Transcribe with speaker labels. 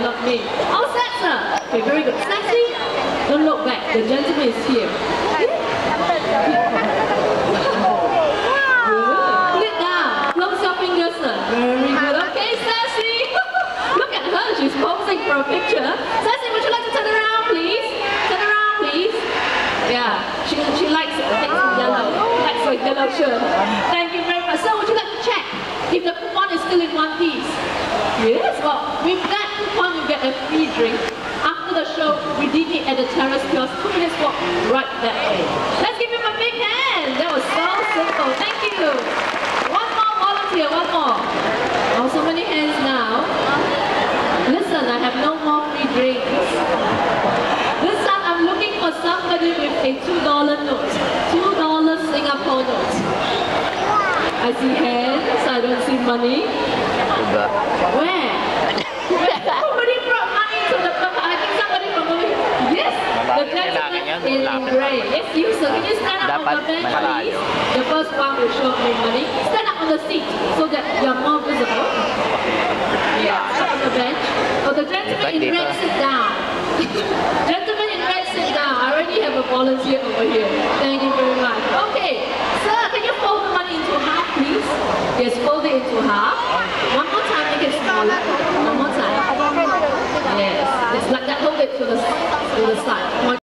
Speaker 1: Not me. Oh, Satsa! Okay, very good. Sassy, don't look back. The gentleman is here. Good. Put it down. Close your fingers, sir. Very good. Okay, Sassy. Look at her. She's posing for a picture. Sassy, would you like to turn around, please? Turn around, please. Yeah, she likes things in yellow. Likes a yellow shirt. Thank you very much. So, would you like to check if the coupon is still in one piece? Yes. Well, with that coupon, you get a free drink. After the show, redeem it at the terrace kiosk. 2 minutes walk right that way. Let's give him a big hand. That was so simple. Thank you. One more volunteer. One more. Oh, so many hands now. Listen, I have no more free drinks. This time, I'm looking for somebody with a $2 note. $2 Singapore note. I see hands. I don't see money. Where? Somebody brought money to the club. I think somebody from over here. Yes, the gentleman in gray. Yes, you, sir. Can you stand up on the bench, please? The first one will show me money. Stand up on the seat so that you're more visible. Yeah, stand on the bench. Oh, the gentleman in red, sit down. Gentleman in red, sit down. I already have a volunteer over here. Thank you very much. Okay, sir, can you fold the money into half, please? Yes, fold it into half. One more time, make it smaller. One more time. Yes, it's like that. Hold it to the side.